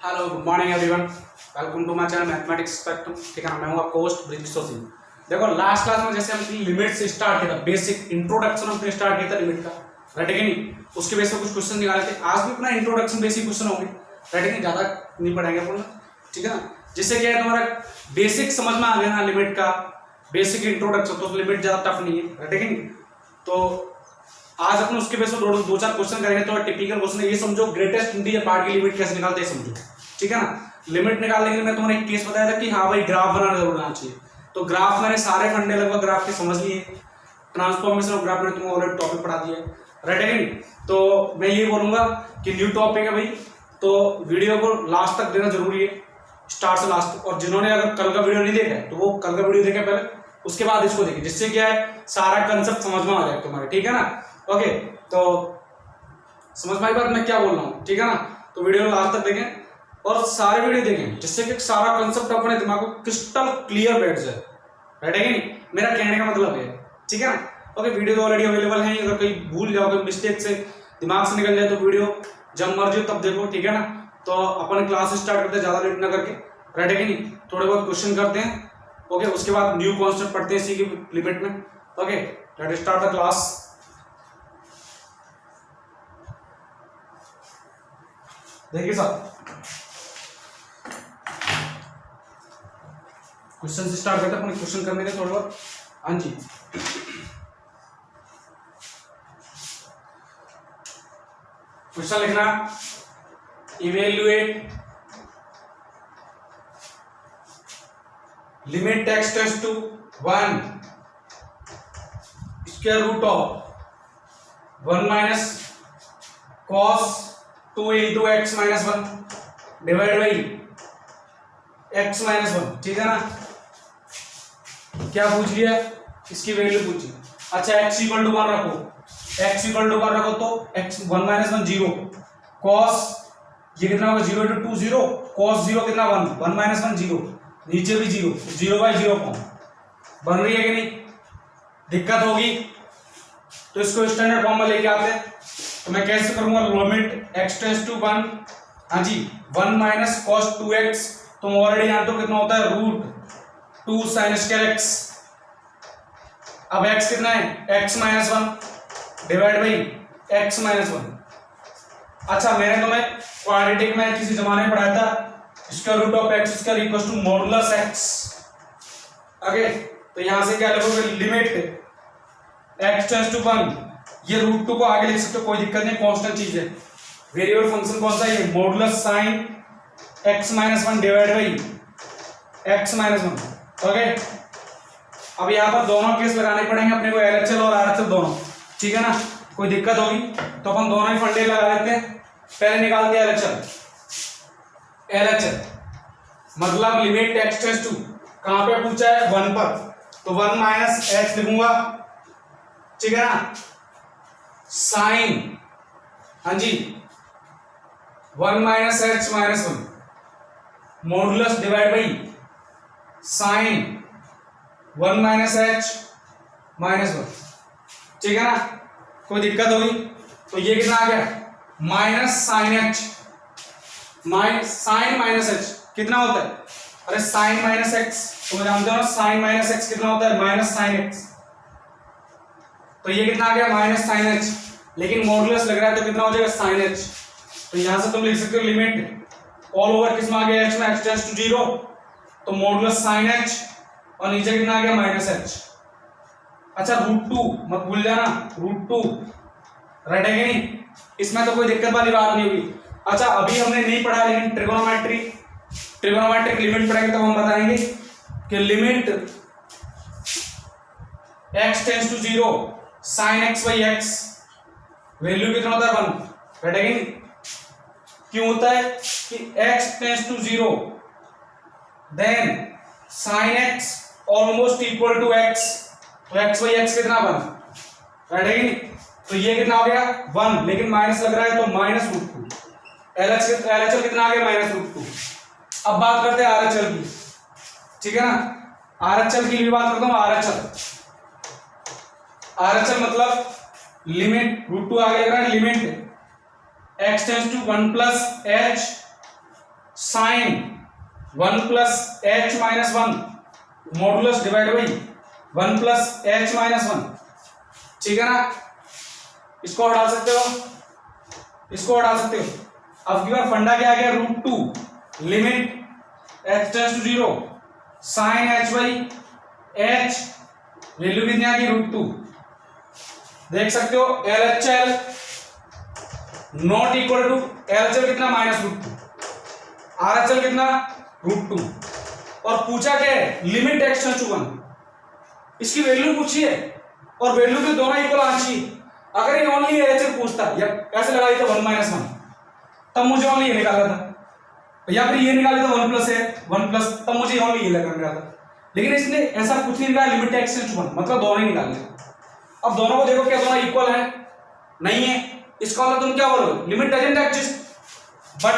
Hello good morning everyone, welcome to my channel mathematics spectrum. ठीक है ना, मैं हूं आपका होस्ट ब्रिजेश सिंह। देखो लास्ट क्लास में जैसे हमने लिमिट से स्टार्ट किया था, बेसिक इंट्रोडक्शन हमने स्टार्ट किया था लिमिट का, राइट है कि नहीं। उसके बेस पे कुछ क्वेश्चन निकाले थे। आज भी अपना इंट्रोडक्शन बेसिक क्वेश्चन होंगे, राइट है कि नहीं, ज्यादा नहीं पढ़ाएंगे अपन, ठीक है ना। जिससे क्या है तुम्हारा बेसिक समझ में आ गया ना लिमिट का, बेसिक इंट्रोडक्शन, तो लिमिट ज्यादा टफ नहीं है, राइट है कि नहीं। तो आज अपन उसके बेस पर दो चार क्वेश्चन करेंगे। तो टिपिकल क्वेश्चन है, ये समझो ग्रेटेस्ट इंटीजर पार्ट की लिमिट कैसे निकालते हैं समझो, ठीक है ना। लिमिट निकालने के लिए मैं तुम्हें एक केस बताया था कि हाँ भाई ग्राफ बनाना जरूर आना चाहिए। तो ग्राफ मैंने सारे फंडे लगभग ग्राफ के समझ लिए। ट्रांसफॉर्मेशन ऑफ ग्राफ मैंने तुम्हें ऑलरेडी टॉपिक पढ़ा दिया है, राइट है कि नहीं। तो मैं ये बोलूंगा कि न्यू टॉपिक है भाई, तो वीडियो को लास्ट तक देना जरूरी है, स्टार्ट से लास्ट तक। और जिन्होंने अगर कल का वीडियो नहीं देखा है तो वो कल का वीडियो देखे पहले, उसके बाद इसको देखें, जिससे क्या है सारा कंसेप्ट समझ में आ जाए तुम्हारे, ठीक है ना। ओके, तो समझ में आई बात मैं क्या बोल रहा हूँ, ठीक है ना। तो वीडियो लास्ट तक देखें और सारे वीडियो देखें, जिससे कि सारा कंसेप्ट अपने दिमाग को क्रिस्टल क्लियर बैठ जाए, राइट है कि नहीं। मेरा कहने का मतलब है, ठीक है ना। ओके, वीडियो तो ऑलरेडी अवेलेबल है, अगर कहीं भूल जाओगे, मिस्टेक से दिमाग से निकल जाए तो वीडियो जब मर्जी तब देखो, ठीक है ना। तो अपन क्लास स्टार्ट करते हैं ज्यादा लेट ना करके, राइट है कि नहीं। थोड़े बहुत क्वेश्चन करते हैं, ओके, उसके बाद न्यू कॉन्सेप्ट पढ़ते हैं इसी की लिमिट में। Okay, let's start the class. देखिए साहब, क्वेश्चन से स्टार्ट करते हैं। अपने क्वेश्चन करने के थोड़ा बहुत, हाँ जी। क्वेश्चन लिखना, evaluate limit x tends to 1 square root of 1 minus cos 2 into x minus 1 divide by x minus 1, ठीक है ना। क्या पूछ लिया, इसकी वैल्यू पूछी। अच्छा, x इक्वल टू 1 रखो, x इक्वल टू 1 रखो तो x 1 माइनस 1 0, cos ये कितना होगा 0 इंटू 2 0, cos 0 कितना 1, 1 माइनस 1 0, नीचे भी 0, 0 बाई 0 फॉर्म बन रही है कि नहीं। दिक्कत होगी तो इसको स्टैंडर्ड फॉर्म में लेके आते हैं। तो मैं कैसे करूंगा, लिमिट x टेंड्स टू 1, हाँ जी, 1 माइनस cos 2x, तुम ऑलरेडी जानते हो कितना होता है, रूट 2 साइन स्क्वायर x। अब x कितना है, x minus 1 divide by x minus 1। अच्छा, मैंने तुम्हें क्वाड्रेटिक में किसी जमाने में पढ़ाया था, square root of x square equals to modulus x। Okay, तो यहां से क्या लिखोगे, लिमिट x टेंड्स टू 1, ये रूट 2 को आगे लिख सकते हो, कोई दिक्कत नहीं, कांस्टेंट चीज है। वेरिएबल फंक्शन कौन सा है, modulus sine x minus 1 divide by x minus 1। Okay, अब यहाँ पर दोनों केस लगाने पड़ेंगे अपने को, LHL और RHL दोनों, ठीक है ना। कोई दिक्कत होगी तो अपन दोनों ही फंडे लगा देते हैं। पहले निकालते हैं LHL मतलब लिमिट x टेंड्स टू, कहां पे पूछा है, 1 पर, तो 1 माइनस h लिखूंगा, ठीक है ना, साइन, हाँ जी, 1 minus h minus 1 modulus divide by sign 1 minus h minus 1, ठीक है ना। कोई दिक्कत होगी तो ये कितना आ गया, minus sine h, sine minus h कितना होता है, अरे साइन माइनस x, तुम जानते हो ना साइन माइनस x कितना होता है, माइनस साइन x। तो ये कितना आ गया, माइनस साइन h, लेकिन मॉडुलस लग रहा है तो कितना हो जाएगा, साइन h। तो यहां से तुम लिख सकते हो लिमिट ऑल ओवर किस में आ गया, x में, x टेंड्स टू 0, तो मॉडुलस साइन h, और नीचे कितना आ गया, माइनस h। अच्छा, रूट 2 मत भूल जाना, रूट 2, राइट है कि नहीं, इसमें तो कोई दिक्कत वाली बात नहीं होगी। अच्छा, अभी हमने नहीं पढ़ा, लेकिन ट्रिगोनोमेट्रिक लिमिट पढ़ेंगे तो हम बताएंगे कि limit x tends to 0 sine x by x, value कितना होता है 1, राइट है कि नहीं। क्यों होता है कि x tends to 0 then sine x almost equal to x, तो x बाई x कितना 1, राइट है कि नहीं। तो ये कितना हो गया 1, लेकिन माइनस लग रहा है तो माइनस रूट 2, LHL कितना आ गया, माइनस रूट 2। अब बात करते हैं RHL की, ठीक है ना। RHL की भी बात करता हूं, RHL मतलब लिमिट रूट 2 आ गया, limit x tends to 1 plus h sine 1 plus h minus 1 modulus divide by 1 plus h minus 1, ठीक है ना। इसको हटा सकते हो, इसको हटा सकते हो। अब गिवन फंडा क्या आ गया, √2 limit h tends to 0 sine h by h, value कितनी आ गई √2। देख सकते हो LHL not equal to LHL कितना -√2, RHL कितना √2, और पूछा क्या है लिमिट x टेंड्स टू 1, इसकी वैल्यू पूछी है और वैल्यू भी दोनों इक्वल आनी चाहिए। अगर ये ओनली LHL पूछता या कैसे लगाई था 1 - 1, तब मुझे ओनली ये निकालना था, या फिर ये निकाले तो 1 प्लस है 1 प्लस, तब मुझे ओनली ये लगाना था। लेकिन इसने ऐसा कुछ नहीं निकाला, लिमिट x टेंड्स टू 1 मतलब दोनों ही निकाल लिया। अब दोनों को देखो क्या दोनों इक्वल है, नहीं है, इसका मतलब तुम क्या बोलोगे limit doesn't exist, but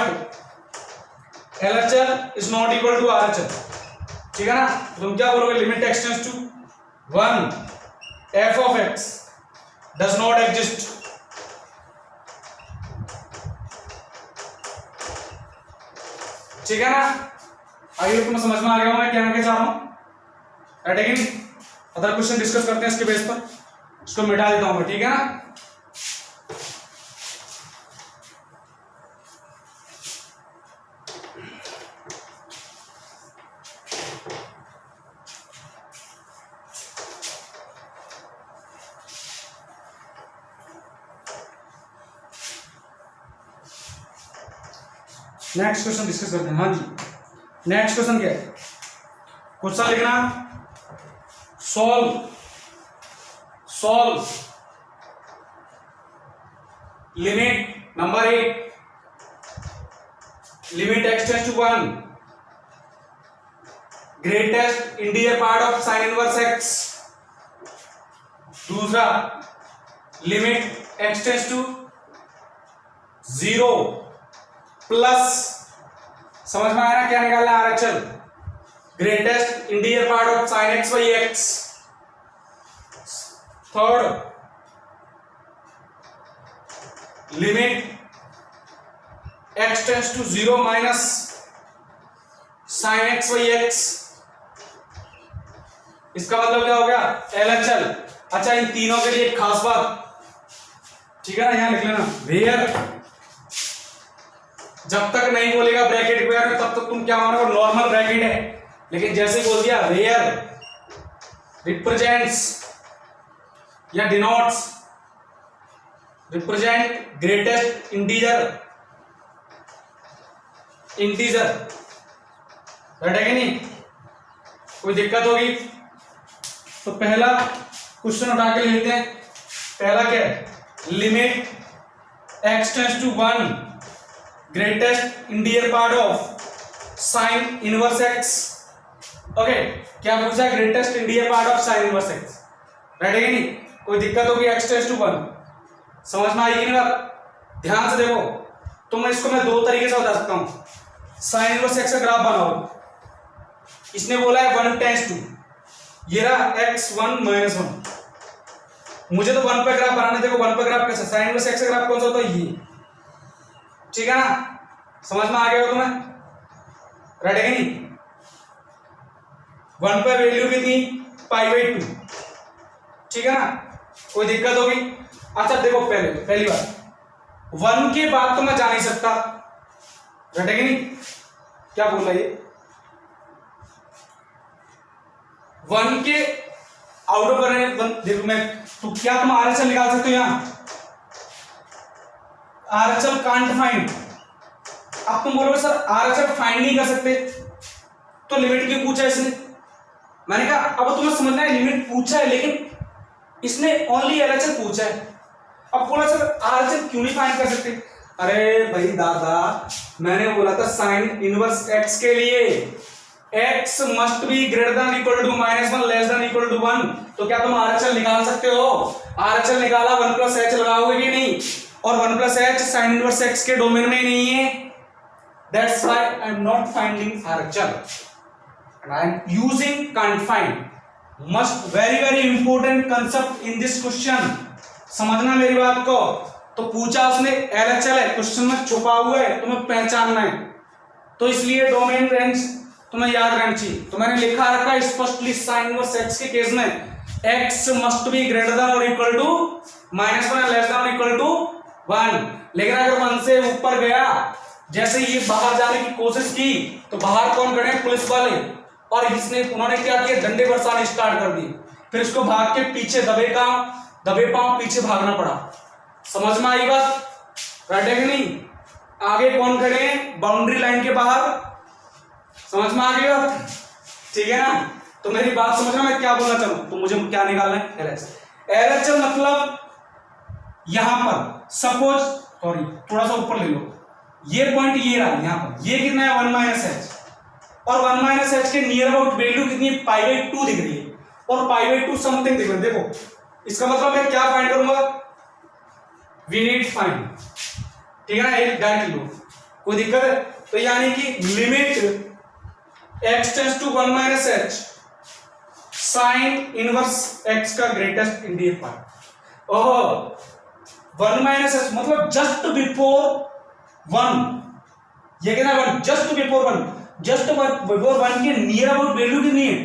LHL is not equal to RHL, ठीक है ना। तुम क्या बोलोगे limit x tends to 1 f of x does not exist, ठीक है ना। आइए तुम्हें समझ में आ गया मैं क्या चाह रहा हूं। अगेन अदर क्वेश्चन डिस्कस करते हैं इसके बेस पर, इसको मिटा देता हूं मैं, ठीक है ना। नेक्स्ट क्वेश्चन डिस्कस करते हैं। हाँ जी, नेक्स्ट क्वेश्चन क्या है, क्वेश्चन लिखना solve limit number 8 limit x tends to 1 greatest integer part of sine inverse x, दूसरा limit x tends to 0 plus, समझ में आया ना क्या निकालना है RHL, greatest integer part of sine x by x, third limit x tends to 0 minus sine x by x, इसका मतलब क्या हो गया LHL। अच्छा इन तीनों के लिए एक खास बात, ठीक है ना, यहां लिख लेना वेयर, जब तक नहीं बोलेगा ब्रैकेट वेयर में तब तक तुम क्या मानोगे नॉर्मल ब्रैकेट है, लेकिन जैसे बोल दिया वेयर रिप्रेजेंट्स या डिनोट्स रिप्रेजेंट ग्रेटेस्ट इंटीजर बैठेगा नहीं, कोई दिक्कत होगी तो पहला क्वेश्चन उठा के लेते हैं। पहला क्या है limit x tends to 1 greatest integer part of sine inverse x, okay क्या पूछा है greatest integer part of sine inverse x, बैठेगा नहीं, कोई दिक्कत होगी x टेंड्स टू 1, समझ में आएगी ना। ध्यान से देखो तो मैं इसको दो तरीके से बता सकता हूं। साइन इनवर्स x का ग्राफ बनाओ, इसने बोला है 1 टेंड्स टू, ये रहा x1 - 1, मुझे तो 1 पे ग्राफ बनाने, देखो 1 पे ग्राफ कैसे, साइन इनवर्स x का ग्राफ कौन सा होता है ये, ठीक है ना, समझ में आ गया हो तुम्हें, रेडी है नहीं। 1 पे वैल्यू कितनी π/2, ठीक है ना, कोई दिक्कत होगी। अच्छा देखो पहली बात 1 के बाद तो मैं जा नहीं सकता, रेडी है नहीं, क्या बोल रहा है ये 1 के आउट ऑफ करने, देखो मैं तो क्या तुम RHL निकाल सकते हो, यहां RHL कांट फाइंड। अब तुम बोलोगे सर RHL फाइंड नहीं कर सकते, तो लिमिट क्यों पूछा इसने, मैंने कहा अब तुम्हें समझना है लिमिट पूछा है लेकिन इसने ओनली LHL पूछा है। अब बोला सर RHL क्यों नहीं फाइंड कर सकते, अरे भाई दादा मैंने बोला था साइन इनवर्स x के लिए x must be greater than equal to -1 less than equal to 1, तो क्या तुम RHL निकाल सकते हो, RHL निकाला 1 प्लस h लगाओगे कि नहीं, और 1 plus h sine inverse x के डोमेन में नहीं है, that's why I am not finding RHL and I am using can't find, must very important concept in this question, समझना मेरी बात को। तो पूछा उसने LHL है, क्वेश्चन में छुपा हुआ है, तुम्हें पहचानना है, तो इसलिए डोमेन रेंज तुम्हें याद रहना चाहिए। तो मैंने लिखा रखा स्पष्टली साइन इनवर्स एक्स के केस में x must be greater then और इक्वल टू -1 लेस देन और इक्वल टू 1। लेकिन अगर 1 से ऊपर गया, जैसे ये बाहर जाने की कोशिश की तो बाहर कौन खड़े, पुलिस वाले, और उन्होंने क्या किया, डंडे बरसाने स्टार्ट कर दिए। फिर इसको भाग के पीछे दबे पांव पीछे भागना पड़ा। समझ में आई बात? राइट है कि नहीं? आगे कौन खड़े हैं, बाउंड्री लाइन के बाहर। समझ में आ गई बात? ठीक है ना? तो मेरी बात समझना मैं क्या बोलना चाहूँ। तो मुझे क्या निकालना है, LHS मतलब यहां पर सपोज, सॉरी थोड़ा सा ऊपर ले लो, ये पॉइंट ये रहा, यहां पर ये कितना है 1 - h, और 1 - h के नियर अबाउट वैल्यू कितनी है, π/2 दिख रही है, और π/2 समथिंग दिख रहा है। देखो इसका मतलब मैं क्या फाइंड करूंगा, वी नीड फाइंड, ठीक है ना, एक डायरेक्ट लो, कोई दिक्कत है? तो यानी कि limit x tends to 1 - h sine inverse x का greatest integer part. Oh 1 - h मतलब जस्ट बिफोर 1, ये कितना 1, जस्ट बिफोर 1, जस्ट बिफोर 1 के नियर अबाउट वैल्यू कितनी है,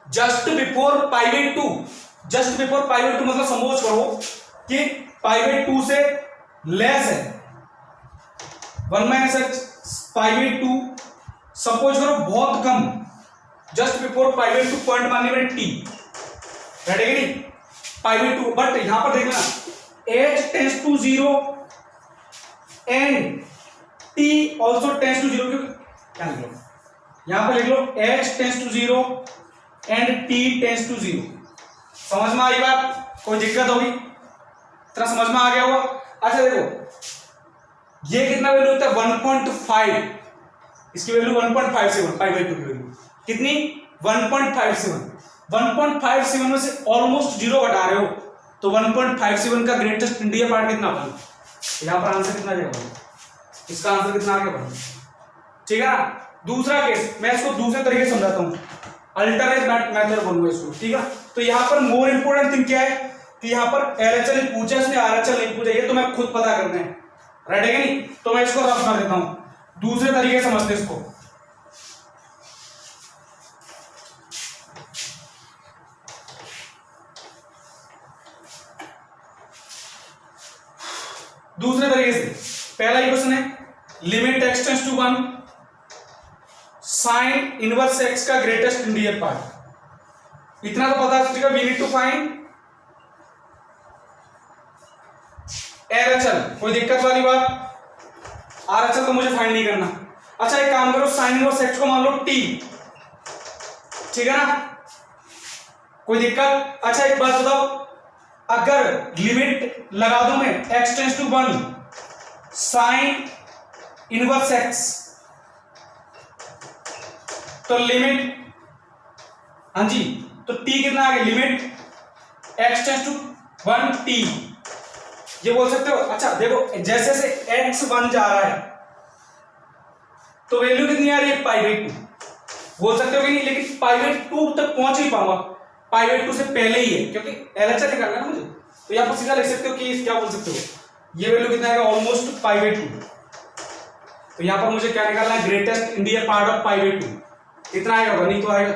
जस्ट बिफोर π/2, जस्ट बिफोर π/2 मतलब सपोज करो कि π/2 से लेस है 1 - h, π/2 सपोज करो बहुत कम, जस्ट बिफोर π/2 पॉइंट मानने में t, रेडी है नहीं, π/2, बट यहां पर देखना h tends to 0 and t also tends to 0, क्या लिख लो, यहां पर लिख लो h tends to 0 and t tends to 0। समझ में आई बात? कोई दिक्कत होगी? इतना समझ में आ गया होगा? अच्छा देखो ये कितना वैल्यू होता है 1.5, इसकी वैल्यू 1.57, π/2 की वैल्यू कितनी 1.57, 1.57 में से ऑलमोस्ट 0 घटा रहे हो तो 1.57 का ग्रेटेस्ट इंडिया पार्ट कितना बना, यहां पर आंसर कितना आ जाएगा, इसका आंसर कितना आ गया, ठीक है ना? दूसरा केस मैं इसको दूसरे तरीके से समझाता हूं, अल्टरनेट मेथड बोलूंगा इसको, ठीक है? तो यहां पर मोर इंपोर्टेंट थिंग क्या है कि यहां पर LHL पूछा, इसने RHL नहीं पूछा, ये तो मैं खुद पता करना है, राइट है कि नहीं? तो मैं इसको रफ कर देता हूं, दूसरे तरीके से समझते इसको। दूसरे तरीके से पहला क्वेश्चन है limit x tends to 1 sine inverse x का ग्रेटेस्ट इंडियन पार्ट, इतना तो पता चलेगा, we need to find LHL, कोई दिक्कत वाली बात? RHL तो मुझे फाइंड नहीं करना। अच्छा एक काम करो, साइन इनवर्स x को मान लो t, ठीक है ना, कोई दिक्कत? अच्छा एक बात बताओ, अगर लिमिट लगा दूं मैं x tends to 1 sine inverse x, तो लिमिट, हाँ जी, तो t कितना आ गया, limit x tends to 1 t, ये बोल सकते हो। अच्छा देखो जैसे जैसे x 1 जा रहा है तो वैल्यू कितनी आ रही है, π/2 बोल सकते हो कि नहीं, लेकिन π/2 तक पहुंच नहीं पाऊंगा, π/2 से पहले ही है, क्योंकि LHL निकालना है ना मुझे, तो यहां पर सीधा लिख सकते हो कि क्या बोल सकते हो, ये वैल्यू कितना आएगा, ऑलमोस्ट π/2, तो यहां पर मुझे क्या निकालना है, ग्रेटेस्ट इंडियन पार्ट ऑफ π/2, इतना आएगा, नहीं तो आएगा,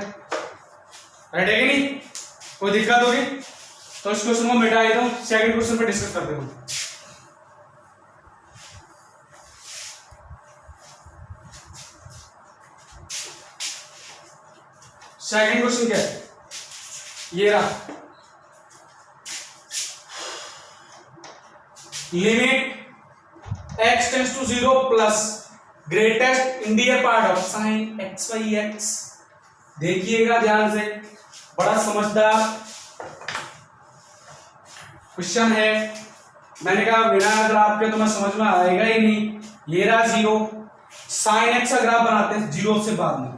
राइट है कि नहीं? कोई दिक्कत होगी? तो इस क्वेश्चन को मिटा देता हूं, सेकंड क्वेश्चन पे डिस्कस करते हैं। सेकंड क्वेश्चन क्या है, ये रहा, limit x tends to 0 plus greatest integer part of sine x/x, देखिएगा ध्यान से, बड़ा समझदार क्वेश्चन है, मैंने कहा बिना ग्राफ के तो मैं समझ में आएगा ही नहीं। ये रहा 0, साइन x का ग्राफ बनाते हैं 0 से बाद में,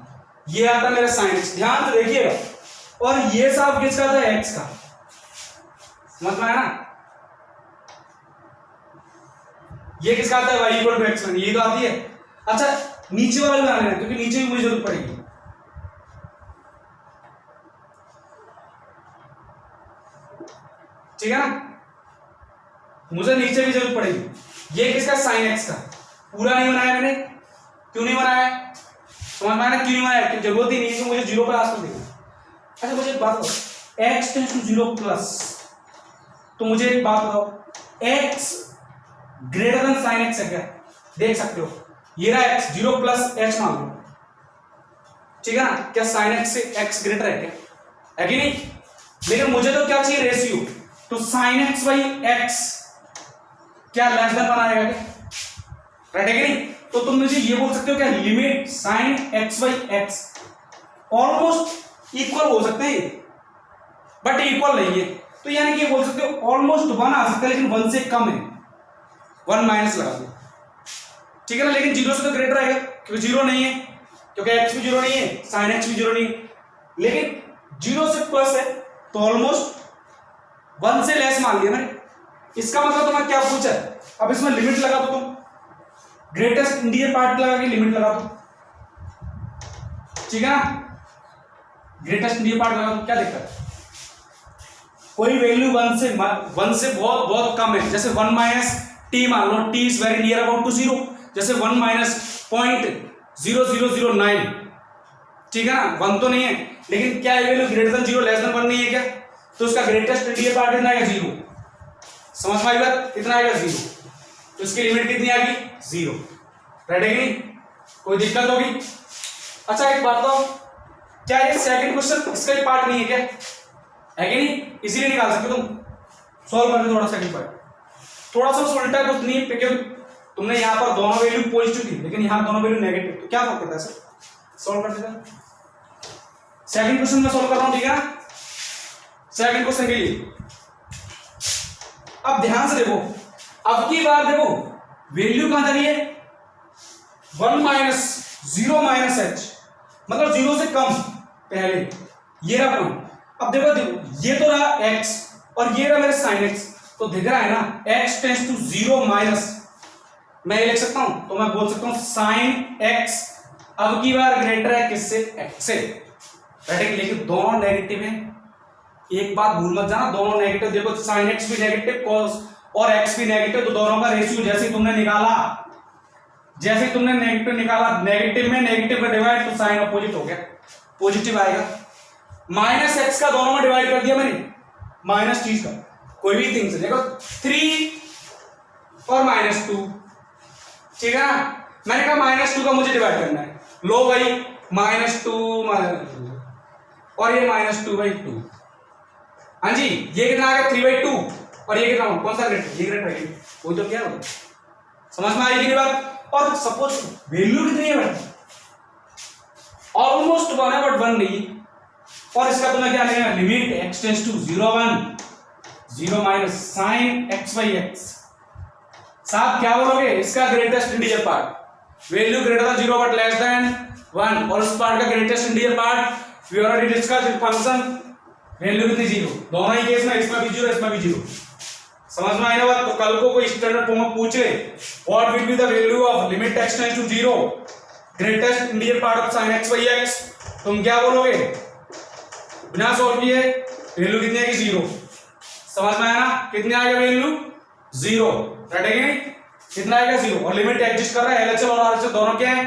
ये आता है मेरा साइन x, ध्यान से देखिएगा, और ये साफ किसका था, x का, समझ में आया ना? ये किसका आता है, y = x1, ये तो आती है। अच्छा नीचे वाला भी बनाना है, क्योंकि नीचे भी मुझे जरूरत पड़ेगी, ठीक है ना, मुझे नीचे भी जरूरत पड़ेगी। ये किसका, साइन एक्स का। पूरा नहीं बनाया मैंने, क्यों नहीं बनाया, समझ में आया क्यों नहीं बनाया, क्योंकि जरूरत ही नहीं है, मुझे जीरो पर आसपास देखना। अच्छा मुझे एक बात बताओ, x tends to zero plus, तो मुझे एक बात बताओ, x greater than sine x है क्या, देख सकते हो, ये रहा x, जीरो प्लस h मान लो, ठीक है ना, क्या साइन एक्स से x ग्रेटर है क्या, है कि नहीं। लेकिन मुझे तो क्या चाहिए, रेशियो, तो साइन एक्स बाई एक्स क्या लेस देन बनाएगा क्या, राइट है कि नहीं। तो तुम मुझे ये बोल सकते हो क्या, limit sine x by x almost equal हो सकते हैं, बट इक्वल नहीं है, तो यानी कि ये बोल सकते हो ऑलमोस्ट वन आ सकता है, लेकिन वन से कम है, वन माइनस लगा दो, ठीक है ना। लेकिन जीरो से तो ग्रेटर आएगा, क्योंकि जीरो नहीं है, क्योंकि एक्स भी जीरो नहीं है, साइन एक्स भी जीरो नहीं है, लेकिन जीरो से प्लस है, तो ऑलमोस्ट वन से लेस मान लिया मैंने। इसका मतलब तुम्हें क्या पूछा है, अब इसमें लिमिट लगा दो, तुम ग्रेटेस्ट इंटीजर पार्ट लगा के लिमिट लगा दो, ठीक है ना, ग्रेटेस्ट इंटीजर पार्ट लगा दो, क्या दिक्कत है। कोई वैल्यू वन से बहुत बहुत कम है, जैसे वन माइनस टी मान लो, T is very near about to zero, जैसे वन माइनस 0.0009, ठीक है ना, वन तो नहीं है, लेकिन क्या है value greater than zero less than one नहीं है क्या, तो उसका ग्रेटेस्ट इंटीजर पार्ट कितना आएगा, जीरो, समझ में आई बात, कितना आएगा, जीरो, तो इसकी लिमिट कितनी आ गई, जीरो, राइट है कि नहीं, कोई दिक्कत होगी। अच्छा एक बात बताओ, क्या ये सेकंड क्वेश्चन इसका ही पार्ट नहीं है क्या, है कि नहीं, इसीलिए निकाल सकते तुम, सॉल्व करके थोड़ा सेकंड पार्ट, थोड़ा सा उल्टा कुछ नहीं है, क्योंकि तुमने यहाँ पर दोनों वैल्यू पॉजिटिव थी, लेकिन यहाँ दोनों वैल्यू नेगेटिव, तो क्या फर्क पड़ता है सर, सॉल्व कर देता। सेकंड क्वेश्चन में सॉल्व कर रहा हूं, ठीक है ना, सेकंड क्वेश्चन के लिए अब ध्यान से देखो, अब की बार देखो वैल्यू कहां जा रही है, one minus zero minus H, मतलब जीरो से कम, पहले ये रहा पॉइंट, अब देखो ये तो रहा x और ये रहा मेरे साइन x, तो दिख रहा है ना x tends to zero minus, मैं ये लिख सकता हूं, तो मैं बोल सकता हूं साइन x अब की बार ग्रेटर है किससे, x से, राइट है, लेकिन दोनों नेगेटिव हैं, एक बात भूल मत जाना, दोनों नेगेटिव, देखो साइन x भी नेगेटिव cos और x भी नेगेटिव, तो दोनों का रेशियो जैसे तुमने निकाला, जैसे तुमने नेगेटिव निकाला, नेगेटिव में नेगेटिव का डिवाइड, तो साइन अपोजिट हो गया, पॉजिटिव आएगा, माइनस एक्स का दोनों में डिवाइड कर दिया मैंने, माइनस चीज का कोई भी थिंग से, देखो 3 और माइनस 2, ठीक है ना, मैंने कहा माइनस 2 का मुझे डिवाइड करना है, लो भाई माइनस 2 और ये माइनस 2/2, हाँ जी, ये कितना आ गया 3/2 और ये कितना, कौन सा ग्रेटर, ये ग्रेटर है, कोई तो क्या होगा, समझ में आई कि नहीं बात। और सपोज वैल्यू कितनी है भाई, ऑलमोस्ट वन है बट वन नहीं, और इसका तुम्हें क्या लेना, limit x tends to 0 1 0 minus sine x by x, साहब क्या बोलोगे, इसका greatest integer part, value greater than 0 but less than 1, और उस पार्ट का greatest integer part we already discussed in function, value कितनी 0, दोनों ही केस में, इसमें भी 0 इसमें भी 0, समझ में आई ना बात। तो कल को कोई स्टैंडर्ड फॉर्म में पूछे what will be the value of limit x tends to 0 greatest integer part of sin x by x, तुम क्या बोलोगे, बिना सॉल्व किए वैल्यू कितनी आएगी, 0, समझ में आया ना, कितनी आएगा वैल्यू 0, राइट है कि कितना आएगा 0, और लिमिट एग्जिस्ट कर रहा है, LHS और RHS दोनों क्या है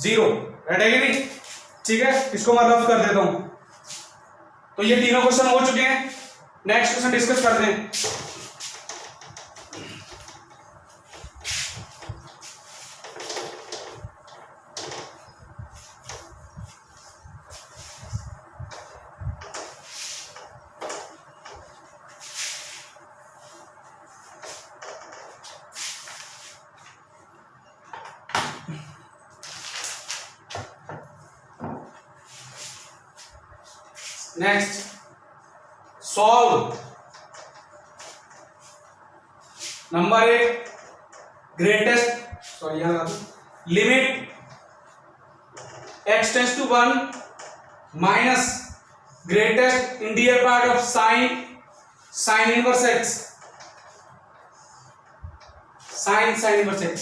0, राइट है कि नहीं, ठीक है, इसको मैं रफ कर देता हूं। तो ये तीनों क्वेश्चन हो चुके हैं, नेक्स्ट क्वेश्चन डिस्कस करते हैं। Next solve number 1 greatest limit x tends to 1 minus greatest integer part of sine inverse x, sine inverse x,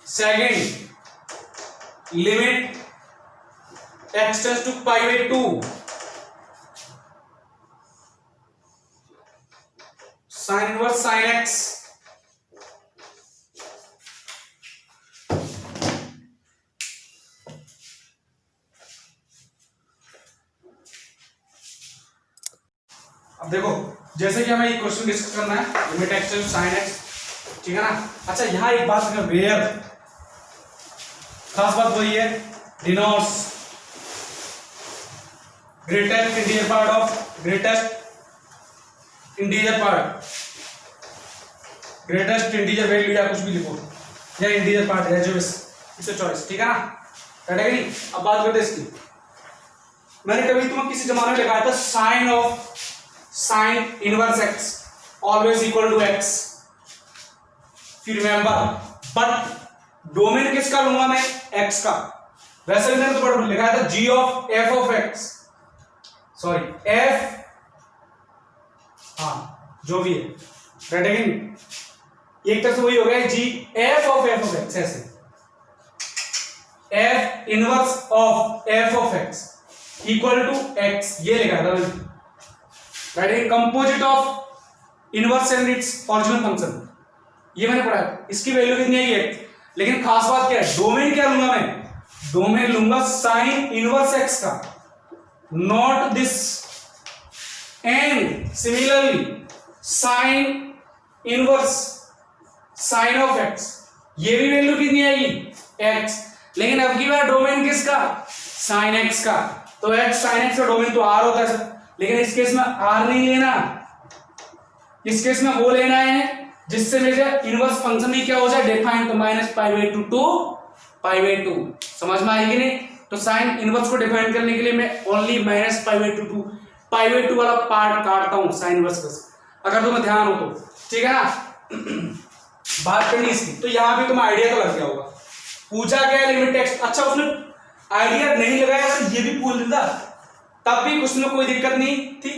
second limit x tends to π/2 sine inverse sine x, अब देखो जैसे कि हमें ये question discuss करना है limit x tends to sine x, ठीक है ना। अच्छा यहाँ एक बात है, वेयर खास बात वही है, denotes greatest integer part of greatest integer value या कुछ भी लिखो, या इंटीजर पार्ट है जो इससे चॉइस, ठीक है ना, कट है नहीं। अब बात करते हैं इसकी। मैंने कभी तुम्हें किसी जमाने में लिखाया था sine inverse x always equal to x, फिर रिमेंबर, बट डोमेन किसका लूंगा मैं, एक्स का। वैसे भी मैंने तो लिखाया था G of F of X, sorry F, हाँ जो भी है, राइट है नहीं, एक तरह से वही हो गया जी एफ ऑफ एक्स, ऐसे f inverse of F of x equal to x, ये लिखा था मैंने, राइट है। Composite of inverse and its original function, ये मैंने पढ़ा है। इसकी वैल्यू कितनी है, ये, लेकिन खास बात क्या है, डोमेन क्या लूंगा मैं, डोमेन लूंगा साइन इनवर्स एक्स का, not this, and similarly sign inverse sine of x, ये भी वैल्यू कितनी आएगी, एक्स, लेकिन अब की बार डोमेन किसका, साइन एक्स का, तो एक्स साइन एक्स का डोमेन तो आर होता है सर, लेकिन इस केस में आर नहीं लेना, इस केस में वो लेना है जिससे मेरे इनवर्स फंक्शन ही क्या हो जाए, डिफाइन, तो minus pi by two two pi by two, समझ में आएगी नहीं। तो साइन इनवर्स को डिफाइन करने के लिए मैं only minus pi by to pi by to वाला पार्ट काटता हूं साइन इनवर्स का, अगर तुम्हें ध्यान हो तो, ठीक है ना। बात करनी इसकी, तो यहां भी तुम्हें आइडिया तो लग गया होगा। पूछा गया लिमिट एक्स, अच्छा उसने आइडिया नहीं लगाया अगर ये भी पूछ देता तब भी उसमें कोई दिक्कत नहीं थी,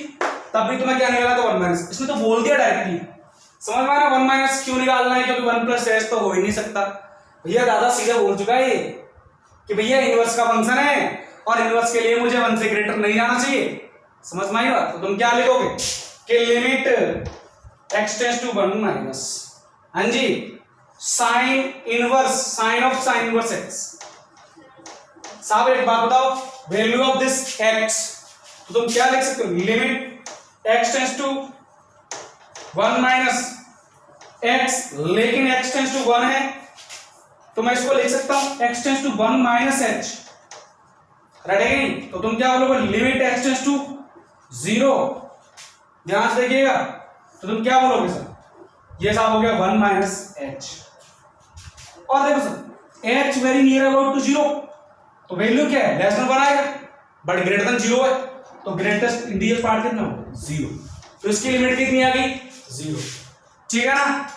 तब भी तुम्हें क्या निकाला था 1 माइनस, इसने तो बोल दिया डायरेक्टली, समझ में आ रहा 1 माइनस क्यों निकालना है, क्योंकि 1 प्लस एच तो हो ही नहीं सकता। भैया दादा सीधा बोल चुका है कि भैया इनवर्स का फंक्शन है और इनवर्स के लिए मुझे 1 से ग्रेटर नहीं जाना चाहिए, समझ में आई बात। तो तुम क्या लिखोगे कि limit x tends to 1 minus, हाँ जी, sine inverse sine of sine inverse X. साहब एक बात बताओ, वैल्यू ऑफ दिस एक्स, तो तुम क्या लिख सकते हो, limit x tends to 1 minus x, लेकिन एक्स टेंड्स टू 1 है तो मैं इसको लिख सकता हूं x tends to 1 minus h, right है नहीं। तो तुम क्या बोलोगे, लिमिट एक्स टेंड्स टू 0, ध्यान से देखिएगा, तो तुम क्या बोलोगे सर, ये साहब हो गया 1 माइनस एच, और देखो sir h very near about to 0, तो वैल्यू क्या है, लेस देन 1 आएगा, बट ग्रेटर देन 0 है, तो ग्रेटेस्ट इंटीजर पार्ट कितना होगा, 0, तो इसकी लिमिट कितनी आ गई, 0, ठीक है ना।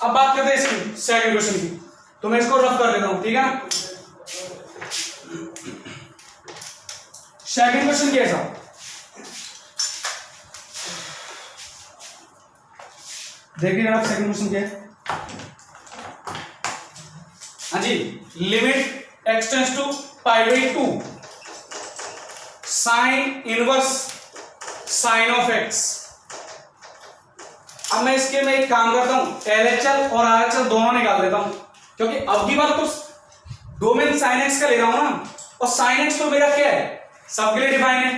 अब बात करते हैं इसकी सेकंड क्वेश्चन की, तो मैं इसको रफ कर देता हूं, ठीक है। सेकंड क्वेश्चन क्या है साहब, देखिए आप सेकंड क्वेश्चन क्या है, हाँ जी, limit x tends to pi by 2 sine inverse sine of X. अब मैं इसके में एक काम करता हूं, LHL और RHL दोनों निकाल देता हूं, क्योंकि अब की बार तो डोमेन साइन एक्स का ले रहा हूं ना, और साइन एक्स तो मेरा क्या है, सबके लिए डिफाइन है,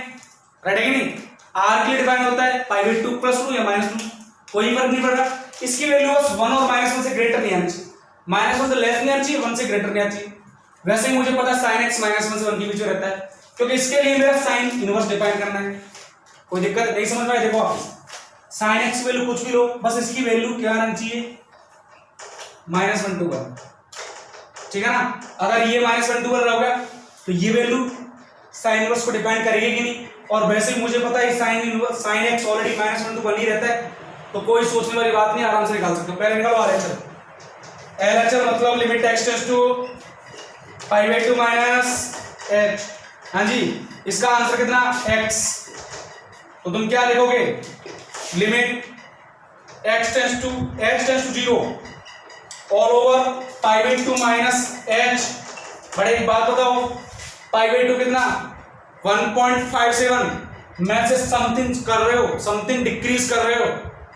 राइट है कि नहीं, आर के लिए डिफाइन होता है पाई बाई 2 प्लस 2 या माइनस 2, कोई फर्क नहीं पड़ रहा। इसकी वैल्यू बस 1 और -1 से ग्रेटर नहीं आनी चाहिए, -1 से लेस नहीं आनी चाहिए, 1 से ग्रेटर नहीं आनी चाहिए। वैसे ही मुझे पता है साइन एक्स -1 से 1 के बीच में रहता है, क्योंकि इसके लिए मेरा साइन इनवर्स डिफाइन करना है, कोई दिक्कत नहीं, समझ में आए। देखो आप साइन एक्स वैल्यू कुछ भी लो, बस इसकी वैल्यू क्या आनी चाहिए, -1 to 1, ठीक है ना। अगर ये -1 to 1 रहोगा तो ये वैल्यू साइन इनवर्स को डिफाइन करेगी कि नहीं, और वैसे ही मुझे पता है sign inverse sine x already -1 to 1 ही रहता है, तो कोई सोचने वाली बात नहीं, आराम से निकाल सकते हो। पहले निकालो LHL मतलब limit x tends to pi by 2 minus h, हाँ जी, इसका आंसर कितना x, तो तुम क्या लिखोगे, limit x tends to 0 all over pi by 2 minus h. बड़े एक बात बताओ, पाई बाई 2 कितना 1.57, मैं से समथिंग कर रहे हो, समथिंग डिक्रीज कर रहे हो,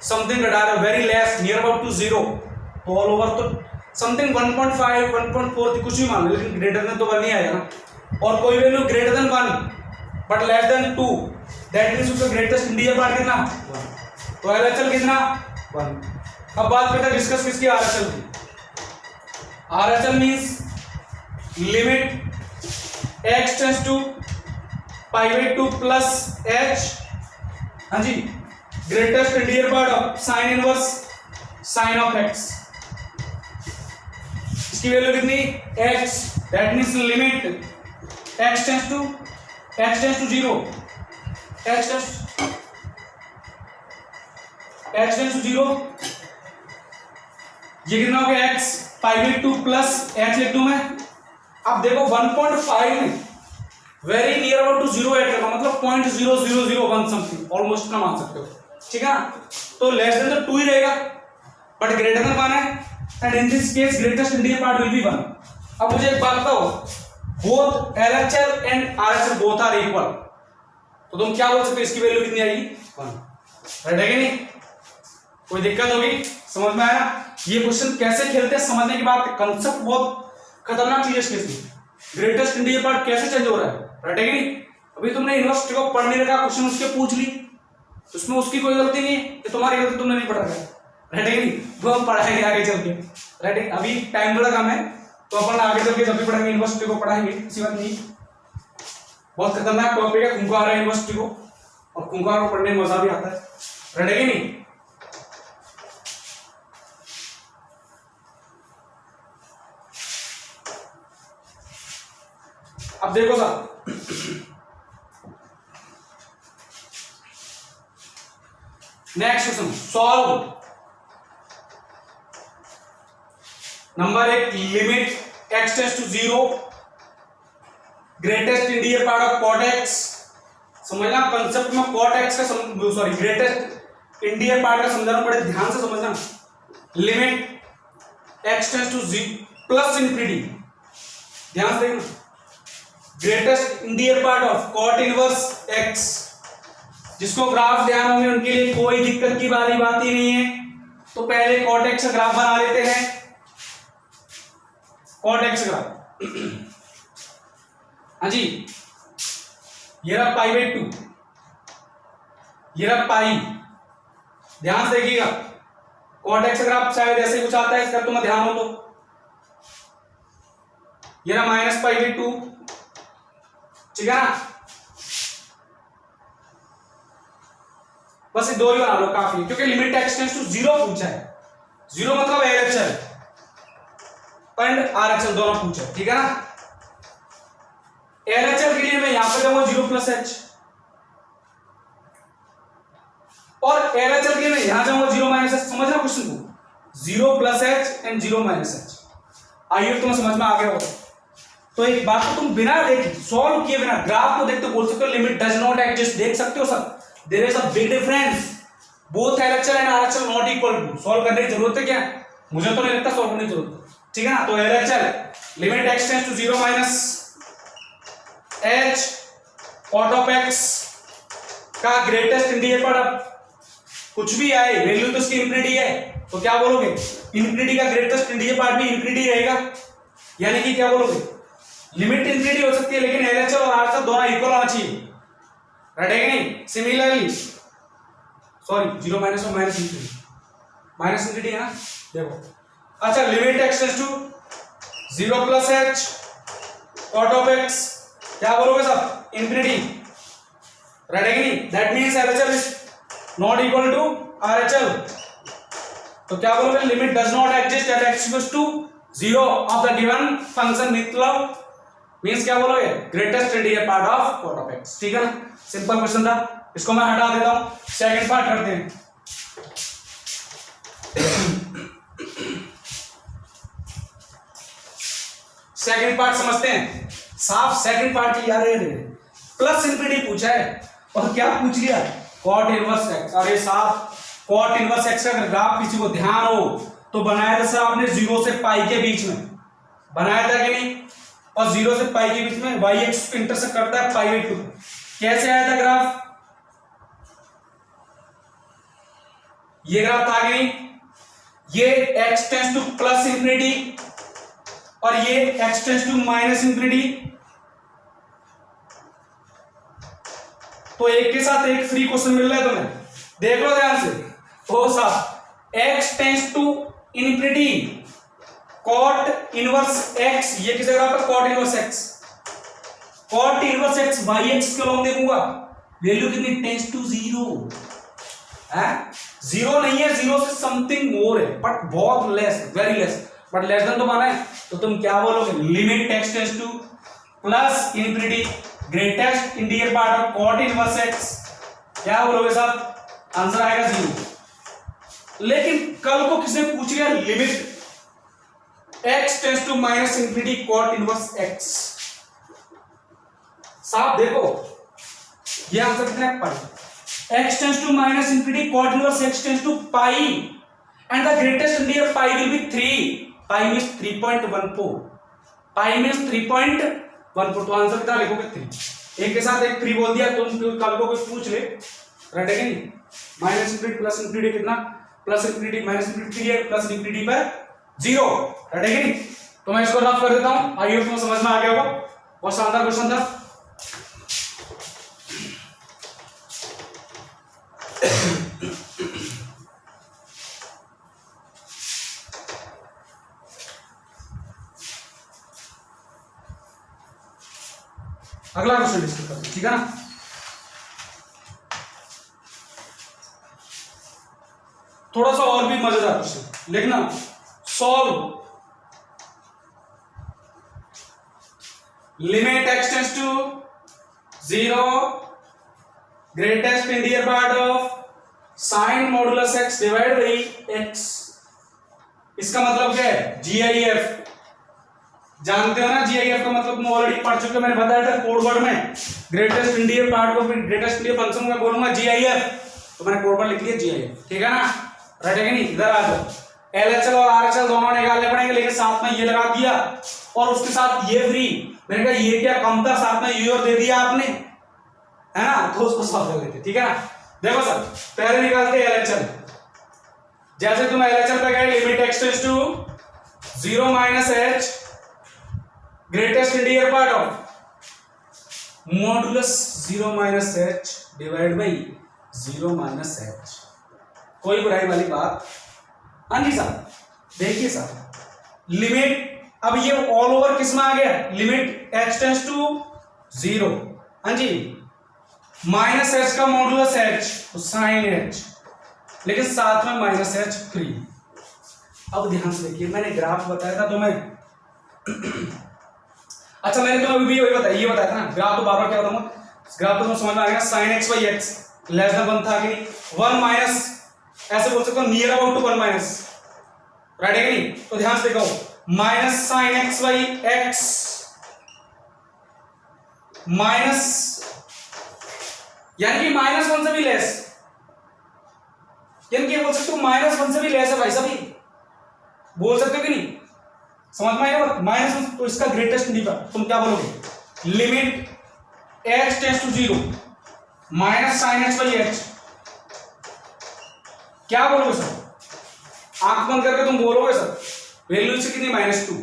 समथिंग घटा रहे हो, very less near about to 0, तो ऑल ओवर तो समथिंग 1.5 1.4 कुछ भी मान लो, लेकिन ग्रेटर देन तो 1 नहीं आएगा ना, और कोई value greater than 1 but less then 2, that means उसका ग्रेटेस्ट इंटीजर पार्ट कितना, 1। तो LHL कितना, 1। अब बात करते हैं डिस्कस किसकी, RHL की। RHL means limit x tends to π/2 plus h, हाँ जी, greatest integer part of sine inverse sine of x, इसकी वैल्यू कितनी, x, that means limit x tends to 0, x tends to 0, ये कितना हो गया x π/2 प्लस h लिख दूं मैं। अब देखो 1.5 में very near about to 0 add करना, मतलब 0.0001 समथिंग, ऑलमोस्ट ना मान सकते हो, ठीक है ना। तो लेस देन तो 2 ही रहेगा, बट ग्रेटर देन 1 है, and in this case greatest integer part will be 1। अब मुझे एक बात बताओ, both LHL and RHL both are equal, तो तुम क्या बोल सकते हो, इसकी वैल्यू कितनी आएगी, 1। राइट है कि नहीं, कोई दिक्कत होगी, समझ में आया। ये क्वेश्चन कैसे खेलते हैं समझने की बात, कंसेप्ट बहुत खतरनाक चीज है इसके लिए। ग्रेटेस्ट इंटीजर पार्ट कैसे चेंज हो रहा है, राइट है कि नहीं। अभी तुमने यूनिवर्सिटी को पढ़ नहीं रखा, क्वेश्चन उसके पूछ ली, उसमें उसकी कोई गलती नहीं है कि तुम्हारी गलती तुमने नहीं पढ़ रखा है, राइट है कि नहीं। वो हम पढ़ाएंगे आगे चल के, राइट है। अभी टाइम थोड़ा कम है, तो अपन आगे चल के जब भी पढ़ेंगे यूनिवर्सिटी को पढ़ाएंगे, किसी बात नहीं। बहुत खतरनाक टॉपिक है, खूंखार है यूनिवर्सिटी को, और खूंखार को पढ़ने में मजा भी आता है, राइट है कि नहीं। अब देखो साहब, next question solve number 1, limit x tends to 0, greatest integer part of cot x। समझना कंसेप्ट में cot x का सॉरी ग्रेटेस्ट इंटीजर पार्ट का समझाना, बड़े ध्यान से समझना। Limit x tends to 0 plus infinity, ध्यान से देखना, greatest integer part of cot inverse x। जिसको ग्राफ ध्यान होंगे उनके लिए कोई दिक्कत की बात ही नहीं है, तो पहले cot x का ग्राफ बना लेते हैं। cot x ग्राफ, हाँ जी, ये रहा π/2, ये रहा पाई, ध्यान से देखिएगा। cot x ग्राफ शायद ऐसे कुछ आता है, इसका तुम्हें ध्यान हो तो, ये रहा -π/2, ठीक है ना। बस ये 2 ही बना लो काफी है, क्योंकि लिमिट x टेंड्स टू 0 पूछा है, 0 मतलब LHL एंड RHL दोनों पूछा है, ठीक है ना। LHL के लिए मैं यहां पर जाऊंगा 0 प्लस h, और LHL के लिए मैं यहां जाऊंगा 0 माइनस h। समझ रहे हो क्वेश्चन को, 0 plus h and 0 minus h। आइए तुम्हें समझ में आ गया होगा। तो एक बात को तुम बिना देखे सॉल्व किए बिना ग्राफ को देखते बोल सकते हो लिमिट डज नॉट एग्जिस्ट, देख सकते हो sir, there is a big difference, both LHL and RHL not equal to. Solve करने की जरूरत है क्या, मुझे तो नहीं लगता सॉल्व करने की जरूरत, ठीक है ना। तो LHL limit x tends to 0 minus h cot of x का ग्रेटेस्ट इंटीजर पार्ट, कुछ भी आए वैल्यू तो इसकी इंफिनिटी है, तो क्या बोलोगे, इंफिनिटी का ग्रेटेस्ट इंटीजर पार्ट भी इंफिनिटी रहेगा, यानी कि क्या बोलोगे, लिमिट इंफिनिटी हो सकती है लेकिन LHL और RHL दोनों इक्वल होना चाहिए, राइट है कि नहीं। सिमिलरली सॉरी 0 माइनस और माइनस इंफिनिटी है ना, देखो। अच्छा, limit x tends to 0 plus h cot of x, क्या बोलोगे सब, इंफिनिटी, राइट है कि नहीं। That means LHL is not equal to RHL, तो क्या बोलोगे, limit does not exist at x equals to 0 of the given function, मतलब मींस क्या बोलोगे, greatest integer part of cot of x, ठीक है ना। सिंपल क्वेश्चन था, इसको मैं हटा देता हूं, सेकंड पार्ट करते हैं। सेकंड पार्ट समझते हैं, साफ सेकंड पार्ट की यार, प्लस इंफिनिटी पूछा है और क्या पूछ लिया, cot इनवर्स x। अरे साफ cot इनवर्स x का ग्राफ किसी को ध्यान हो तो बनाया था सर आपने 0 से पाई के बीच में, बनाया था कि नहीं, और 0 से पाई के बीच में y एक्सिस इंटरसेक्ट करता है π/2। कैसे आया था ग्राफ, ये ग्राफ था कि नहीं, ये x tends to plus infinity और ये x tends to minus infinity, तो एक के साथ एक फ्री क्वेश्चन मिल रहा है तुम्हें, देख लो ध्यान से। ओ साहब x tends to infinity cot inverse x, ये किस जगह पर cot inverse x, cot inverse x by x के लॉन्ग देखूंगा, वैल्यू कितनी टेंस टू 0 है, 0 नहीं है, 0 से समथिंग मोर है बट बहुत less, very less, but less than तो माना है, तो तुम क्या बोलोगे, limit x tends to plus infinity greatest interior part of cot inverse x, क्या बोलोगे साहब, आंसर आएगा 0। लेकिन कल को किसने पूछ लिया limit x tends to minus infinity cot inverse x, साहब देखो ये आंसर कितना है, pi, x tends to minus infinity cot inverse x tends to pi and the greatest integer pi will be 3, pi means 3.14, pi means 3.14, तो answer कितना लिखोगे 3, एक के साथ एक 3 बोल दिया, तुम कल को कोई पूछ ले, राइट है कि नहीं, माइनस इनफिनिटी प्लस इनफिनिटी कितना, प्लस इनफिनिटी माइनस इनफिनिटी है, प्लस इनफिनिटी पर 0, राइट है कि नहीं, तो मैं इसको रफ कर देता हूं, आई होप तुम्हें समझ में आ गया होगा, बहुत शानदार क्वेश्चन था। अगला क्वेश्चन डिस्कस करते हैं, ठीक है ना। थोड़ा सा और भी मजेदार क्वेश्चन लिखना, solve limit x tends to 0 greatest interior part of sine modulus x divide by x, इसका मतलब क्या है, GIF, जानते हो ना GIF का मतलब, तुम ऑलरेडी पढ़ चुके हो, मैंने बताया था कोड वर्ड में, ग्रेटेस्ट इंटीरियर पार्ट को फिर ग्रेटेस्ट इंटीरियर फंक्शन में बोलूंगा GIF, तो मैंने कोड वर्ड लिख लिया GIF, ठीक है ना, राइट है कि नहीं। इधर आ जाओ, LHL और RHL दोनों निकालने पड़ेंगे, लेकिन साथ में ये लगा दिया और उसके साथ ये फ्री, मैंने कहा ये क्या कम था, साथ में ये और दे दिया आपने, है ना, तो उसको सॉल्व कर लेते, ठीक है ना। देखो सर पहले निकालते LHL, जैसे तुम LHL पे गए, limit x tends to 0 minus h greatest interior part of modulus 0 minus h divide by 0 minus h, कोई बुराई वाली बात, हाँ जी साहब, देखिए साहब लिमिट, अब ये ऑल ओवर किस में आ गया, लिमिट x टेंस टू 0, हाँ जी, माइनस h का मॉडुलस h तो साइन h, लेकिन साथ में माइनस h फ्री। अब ध्यान से देखिए, मैंने ग्राफ बताया था तुम्हें अच्छा मैंने तुम्हें भी वही बताया, ये बताया था ना, ग्राफ तो बार बार क्या बताऊंगा, ग्राफ तो तुम्हें समझ में आ गया, sine x by x less than 1 था कि नहीं, 1 माइनस, ऐसे बोल सकते हो near about to 1 minus, right है कि नहीं, तो ध्यान से देखो, minus sine x by x minus, यानी कि माइनस 1 से भी लेस, यानी कि बोल सकते हो माइनस 1 से भी लेस है भाई साहब, बोल सकते हो कि नहीं, समझ में आया, माइनस 1, तो इसका ग्रेटेस्ट इंटीरियर तुम क्या बोलोगे, limit x tends to 0 minus sine x by x, क्या बोलोगे सर, आंख बंद करके तुम बोलोगे सर, वैल्यू से कितनी, -2,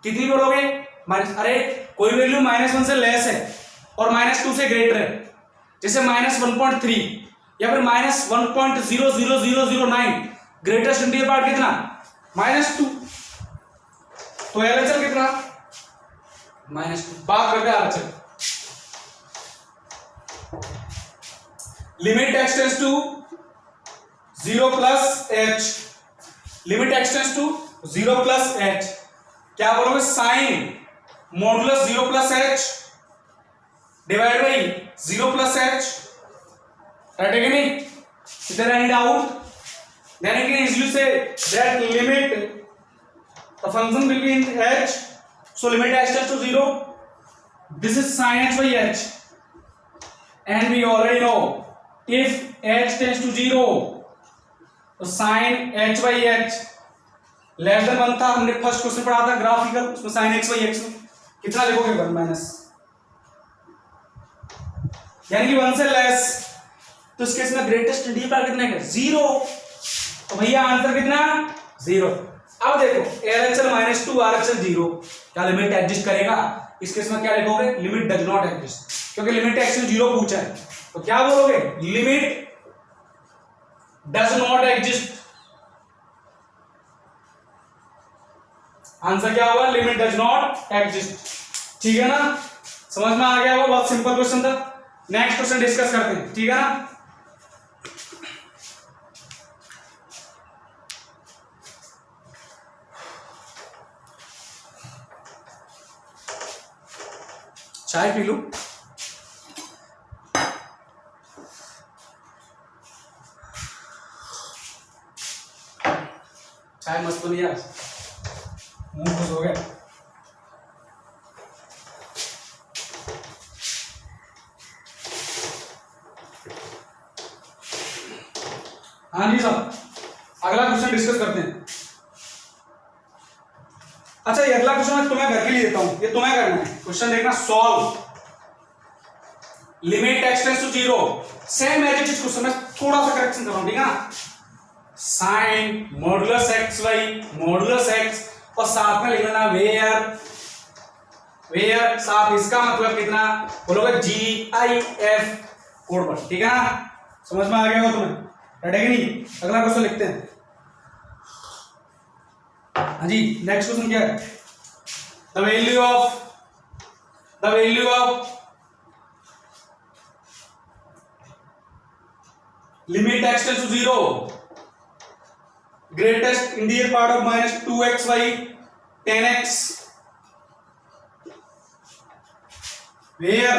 कितनी बोलोगे, माइनस, अरे कोई वैल्यू -1 से लेस है और -2 से ग्रेटर है, जैसे -1.3 या फिर -1.00009, ग्रेटेस्ट इंटीरियर पार्ट कितना, -2, तो LHL कितना, -2, बात करते हैं LHL, limit x tends to 0 plus h, limit x tends to 0 plus h, क्या बोलोगे, sine modulus 0 plus h divide by 0 plus h, right है कि नहीं, इधर any doubt, then you can easily see that limit the function will be in h, so limit h tends to 0, this is sin h by h, and we already know if h tends to 0 तो sin h by h less than 1 था, हमने first question पढ़ा था graphical, उसमें sin x by x में कितना लिखोगे, 1 minus, यानी कि 1 से लेस, तो इस केस में ग्रेटेस्ट इंटीरियर पार्ट कितना है, 0, तो भैया आंसर कितना, 0। अब देखो LHL -2 RHL 0, क्या लिमिट एग्जिस्ट करेगा, इस केस में क्या लिखोगे, लिमिट डज नॉट एग्जिस्ट, क्योंकि लिमिट x 0 पूछा है, तो क्या बोलोगे, limit does not exist. Answer क्या होगा, लिमिट डज नॉट एग्जिस्ट। ठीक है ना, समझ में आ गया वो, बहुत सिंपल क्वेश्चन था। नेक्स्ट क्वेश्चन डिस्कस करते हैं, ठीक है ना। चाय पी लूं। चाय मस्त तो नहीं, आज मुंह खुश हो गया। हाँ जी साहब, अगला क्वेश्चन डिस्कस करते हैं। अच्छा, ये अगला क्वेश्चन मैं तुम्हें घर के लिए देता हूं, ये तुम्हें करना है। क्वेश्चन देखना, solve limit x tends to 0। Same as it is question में थोड़ा सा करेक्शन कर रहा हूं, ठीक है ना। Sine modulus x by modulus x, और साथ में लिख लेना वेयर। वेयर साथ इसका मतलब कितना बोलोगे, जी आई एफ कोड पर, ठीक है ना। समझ में आ गया हो तुम्हें, रटेगा नहीं। अगला क्वेश्चन लिखते हैं। हाँ जी, नेक्स्ट क्वेश्चन क्या है, the value of limit x tends to 0 greatest interior part of -2xy 10x where.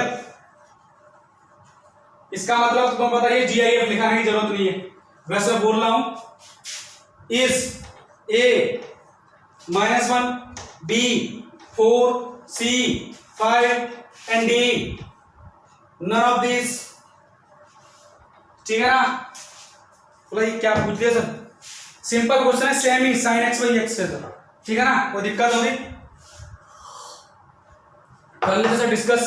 इसका मतलब तुम बताइए, GIF लिखाने की जरूरत नहीं है, वैसे बोल रहा हूं। Is A -1 B 4 C 5 and D none of these, ठीक है ना। बोला ये क्या पूछ दिया सर, सिंपल क्वेश्चन है, same he sine x by x है सर, ठीक है ना। कोई दिक्कत होगी कर लेते सर डिस्कस।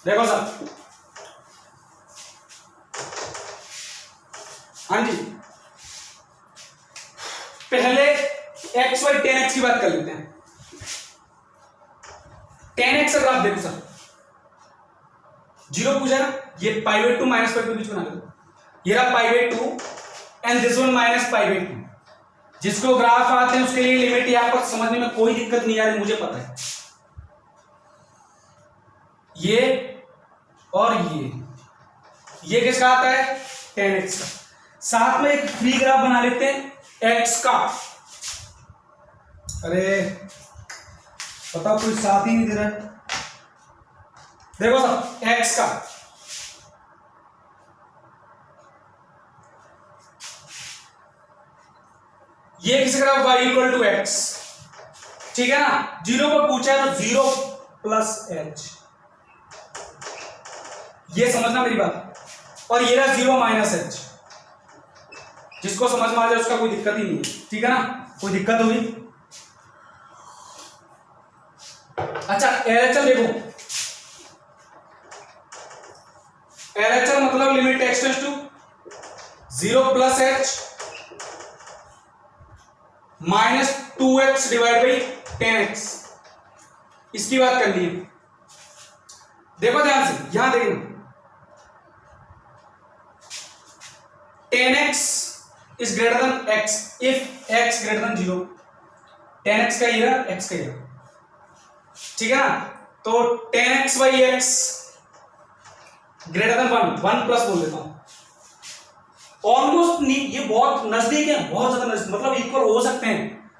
देखो सर, हाँ जी, पहले एक्स वाई 10x की बात कर लेते हैं। 10x अगर आप देखो सर, 0 पूछा ना, ये पाई/2 माइनस पाई के बीच बना लो, ये रहा पाई/2 एंड दिस वन माइनस पाई/2। जिसको ग्राफ आते हैं उसके लिए लिमिट यहां पर समझने में कोई दिक्कत नहीं आ रही, मुझे पता है। ये और ये किसका आता है, 10x का। साथ में एक फ्री ग्राफ बना लेते हैं x का। अरे पता, कोई साथ ही नहीं दे रहा है। देखो सर, x का ये किसका graph, y equal to x, ठीक है ना। 0 पर पूछा है तो 0 प्लस h, ये समझना मेरी बात। और ये रहा 0 माइनस h, जिसको समझ में आ जाए उसका कोई दिक्कत ही नहीं है, ठीक है ना। कोई दिक्कत होगी। अच्छा, LHS देखो, LHS मतलब limit x tends to 0 plus h -2x divide by 10x, इसकी बात करनी है। देखो ध्यान से, यहां देखना, 10x is greater than x if x greater than 0। 10x का ये x का ये, ठीक है ना। तो 10x by x greater than 1 plus बोल देता हूं। ऑलमोस्ट नहीं, ये बहुत नजदीक है, बहुत ज्यादा नजदीक, मतलब इक्वल हो सकते हैं,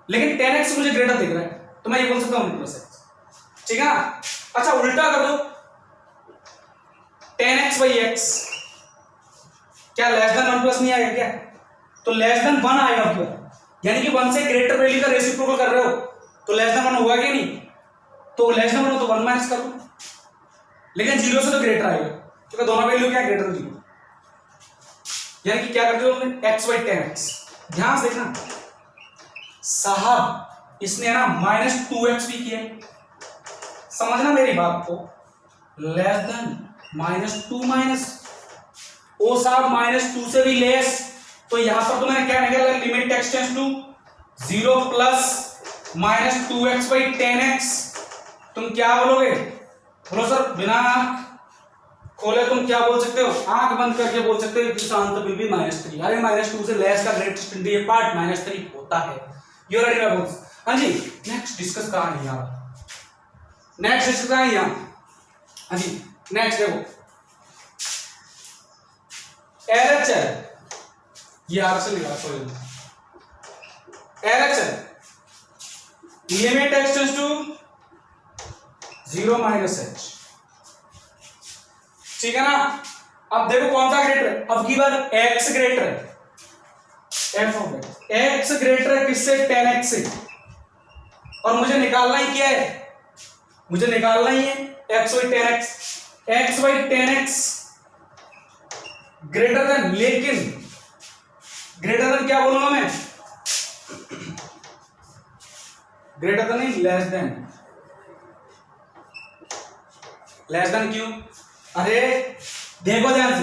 लेकिन 10x मुझे ग्रेटर दिख रहा है तो मैं ये बोल सकता हूं 1 प्लस x, ठीक है ना। अच्छा, उल्टा कर दो, 10x by x क्या लेस देन 1 प्लस नहीं आएगा क्या, तो लेस देन 1 आएगा क्या, यानी कि 1 से ग्रेटर वैल्यू का रेसिप्रोकल कर रहे हो तो लेस देन 1 होगा क्या नहीं, तो लेस देन 1 हो तो 1 माइनस कर लो, लेकिन 0 से तो ग्रेटर आएगा क्योंकि दोनों वैल्यू क्या ग्रेटर देन 0, यानी कि क्या करते हो x by 10x। ध्यान से देखना साहब, इसने ना -2x भी किया, समझना मेरी बात को, लेस देन -2 माइनस ओ साहब -2 से भी लेस, तो यहां पर तो मैंने क्या निकाला, limit x tends to 0 plus -2x by 10x। तुम क्या बोलोगे, बोलो सर बिना खोले तुम क्या बोल सकते हो, आंख बंद करके बोल सकते हो दिस आंसर विल बी -3। अरे -2 से लेस का ग्रेटेस्ट इंटीजर पार्ट -3 होता है। यू ऑलरेडी नो बोल। हाँ जी, नेक्स्ट डिस्कस कहां है यार, नेक्स्ट डिस्कस कहां है यहां। हाँ जी, नेक्स्ट देखो LHL, ये आरएचएल लिखा, sorry LHL limit x tends to 0 -h, ठीक है ना। अब देखो कौन सा ग्रेटर है, अब की बार x ग्रेटर है, f ऑफ x ग्रेटर है किससे, 10x से, और मुझे निकालना ही क्या है, मुझे निकालना ही है x by 10x greater than, लेकिन ग्रेटर देन क्या बोलूंगा मैं, ग्रेटर देन नहीं, लेस देन क्यों, अरे देखो ध्यान से,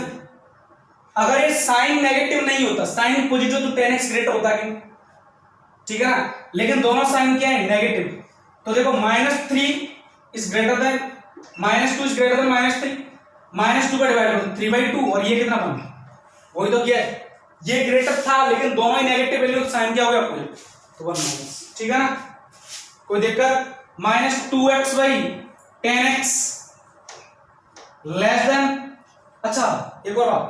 अगर ये साइन नेगेटिव नहीं होता, साइन पॉजिटिव तो 10x ग्रेटर होता कि, ठीक है ना, लेकिन दोनों साइन क्या है, नेगेटिव, तो देखो -3 is greater than -2 is greater than -3, -2 का डिवाइड करो 3/2, और ये कितना बन, वही तो क्या है, ये ग्रेटर था लेकिन दोनों ही नेगेटिव वैल्यू, तो साइन क्या हो गया अपोजिट, तो 1 माइनस, ठीक है ना, कोई दिक्कत, -2x by 10x less than, अच्छा एक और बात,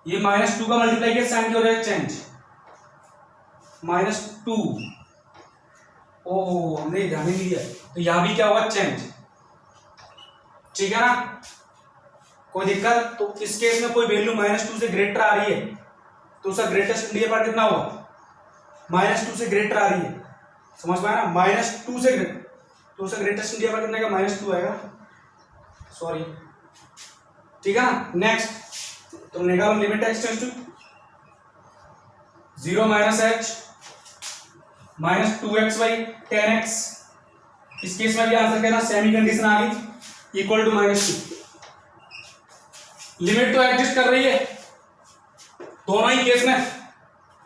ये -2 का मल्टीप्लाई किया साइन क्या हो जाएगा, चेंज -2, ओ हमने ध्यान ही नहीं दिया, तो यहां भी क्या होगा, चेंज, ठीक है ना, कोई दिक्कत, तो इस केस में कोई वैल्यू -2 से ग्रेटर आ रही है तो उसका ग्रेटेस्ट इंटीजर पार्ट कितना होगा, -2 से ग्रेटर आ रही है, समझ में आया ना, -2 से ग्रेटर, तो उसका ग्रेटेस्ट इंटीजर पार्ट कितना का, -2 आएगा, सॉरी, ठीक है ना। नेक्स्ट तो निकालो limit x tends to 0 -h -2x by 10x, इस केस में भी आंसर कहना सेमी कंडीशन आ गई, इक्वल टू -2, लिमिट तो एग्जिस्ट कर रही है दोनों ही केस में,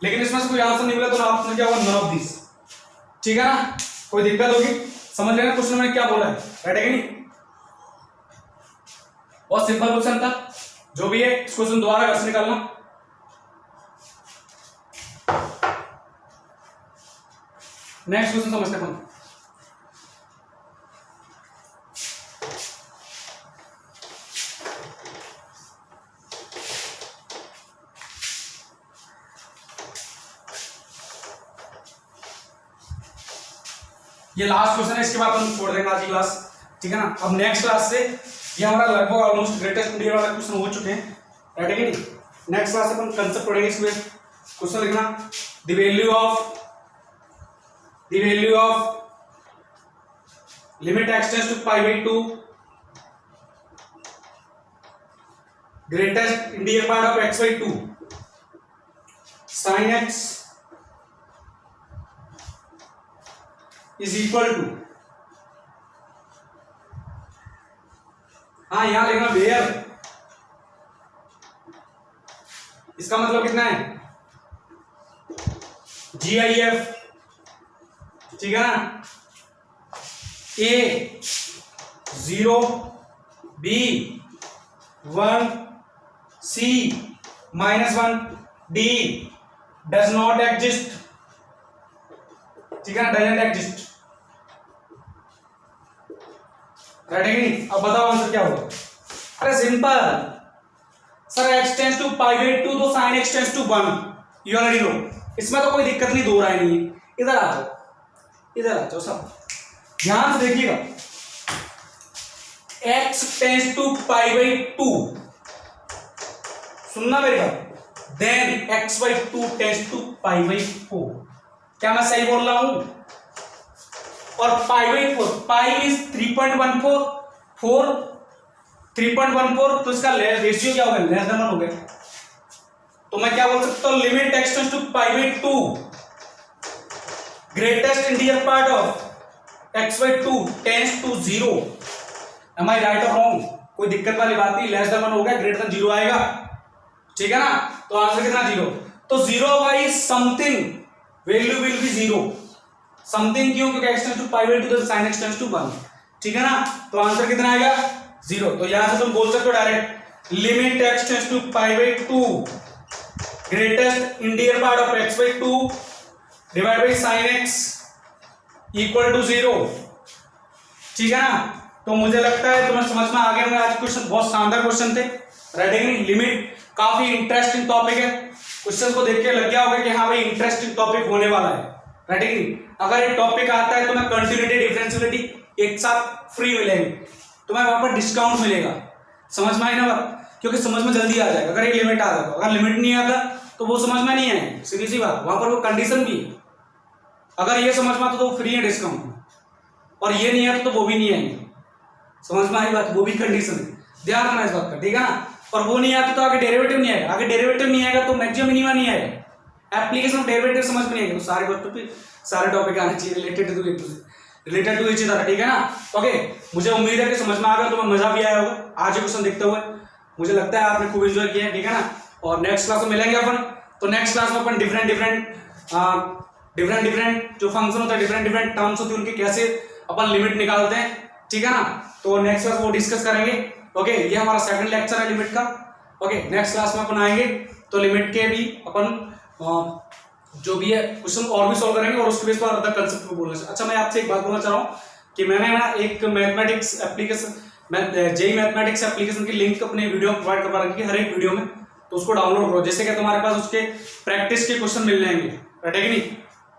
लेकिन इसमें से कोई आंसर नहीं मिला तो आपने क्या होगा, नन ऑफ दिस, ठीक है ना, कोई दिक्कत होगी, समझ लेना क्वेश्चन में क्या बोला है, राइट है कि नहीं, बहुत सिंपल क्वेश्चन था, जो भी है इस क्वेश्चन दोबारा घर से निकालना। नेक्स्ट क्वेश्चन समझते हैं अपन, ये लास्ट क्वेश्चन है, इसके बाद हम छोड़ देंगे आज की क्लास, ठीक है ना। अब नेक्स्ट क्लास से ये हमारा लगभग ऑलमोस्ट ग्रेटेस्ट इंटीजर वाला क्वेश्चन हो चुके हैं, राइट है कि नहीं। नेक्स्ट क्लास अपन कंसेप्ट पढ़ेंगे, इसमें क्वेश्चन लिखना, the value of limit x tends to π/2 greatest integer part of x/2 sin x is equal to, हाँ यहां लिखना वेयर, इसका मतलब कितना है, GIF, ठीक है ना, A 0 B 1 C -1 D does not exist, ठीक है ना, doesn't exist, राइट है कि नहीं। अब बताओ आंसर क्या होगा, अरे simple sir, x tends to π/2 तो sin x tends to 1, you already know, इसमें तो कोई दिक्कत नहीं, दो राय नहीं है, इधर आ जाओ, इधर आ जाओ सब ध्यान से देखिएगा, x टेंड्स टू π/2, सुनना मेरी बात, देन x/2 टेंड्स टू π/4, क्या मैं सही बोल रहा हूं, और π/4, पाई मींस 3.14, 4 3.14, तो इसका रेशियो क्या हो गया, लेस देन 1 हो गया, तो मैं क्या बोल सकता हूं, limit x tends to π/2 greatest integer part of x/2 tends to 0, am I right और रॉन्ग, कोई दिक्कत वाली बात नहीं, लेस देन 1 हो गया, ग्रेटर देन 0 आएगा, ठीक है ना, तो आंसर कितना, 0, तो 0 by something value will be 0, something क्यों, क्योंकि x टेंड्स टू π/2 तो sin x टेंड्स टू 1, ठीक है ना, तो आंसर कितना आएगा, 0। तो यहां से तुम बोल सकते हो direct limit x tends to pi by 2 greatest interior part of x by 2 divide by sine x equal to 0। ठीक है ना। तो मुझे लगता है तुम्हें समझ में आ गया होगा। आज क्वेश्चन बहुत शानदार क्वेश्चन थे, राइट है कि नहीं। लिमिट काफी इंटरेस्टिंग टॉपिक है, क्वेश्चन को देख के लग गया होगा कि हाँ भाई इंटरेस्टिंग टॉपिक होने वाला है, राइट है कि नहीं। अगर ये टॉपिक आता है तो मैं कंटिन्यूटी डिफरेंशियलिटी एक साथ फ्री मिलेंगे, तुम्हें वहां पर डिस्काउंट मिलेगा। समझ में आई ना बात, क्योंकि समझ में जल्दी आ जाएगा अगर ये लिमिट आता तो। अगर लिमिट नहीं आता तो वो समझ में नहीं आएगी, सीधी सी बात। वहां पर वो कंडीशन भी है, अगर ये समझ में आता तो फ्री है डिस्काउंट, और ये नहीं आता तो वो भी नहीं आएंगे। समझ में आई बात, वो भी कंडीशन है, ध्यान रखना इस बात का, ठीक है ना। और वो नहीं आता तो आगे डेरिवेटिव नहीं आएगा, आगे डेरिवेटिव नहीं आएगा तो मैक्सिमम मिनिमा नहीं आएगा, एप्लीकेशन ऑफ डेरिवेटिव समझ में नहीं आएगा। तो सारे टॉपिक सारे टॉपिक आने चाहिए रिलेटेड टू इच अदर, ठीक है ना। ओके, मुझे उम्मीद है कि समझ में आ गया, तुम्हें मजा भी आया होगा आज ये क्वेश्चन देखते हुए। मुझे लगता है आपने खूब एंजॉय किया है, ठीक है ना। और नेक्स्ट क्लास में मिलेंगे अपन। तो नेक्स्ट क्लास में अपन डिफरेंट डिफरेंट जो फंक्शन होता है, डिफरेंट टर्म्स होती है, उनके कैसे अपन लिमिट निकालते हैं, ठीक है ना। तो नेक्स्ट क्लास वो डिस्कस करेंगे। ओके, ये हमारा सेकंड लेक्चर है लिमिट का। ओके, नेक्स्ट क्लास में अपन आएंगे तो लिमिट के भी अपन जो भी है क्वेश्चन और भी सॉल्व करेंगे, और उसके बेस पर अदर कंसेप्ट को बोलना। अच्छा, मैं आपसे एक बात बोलना चाह रहा हूँ कि मैंने ना एक mathematics application, JEE mathematics application की लिंक अपने वीडियो में प्रोवाइड करवा रखी है, हर एक वीडियो में। तो उसको डाउनलोड करो, जैसे कि तुम्हारे पास उसके प्रैक्टिस के क्वेश्चन मिल जाएंगे, राइट है कि नहीं।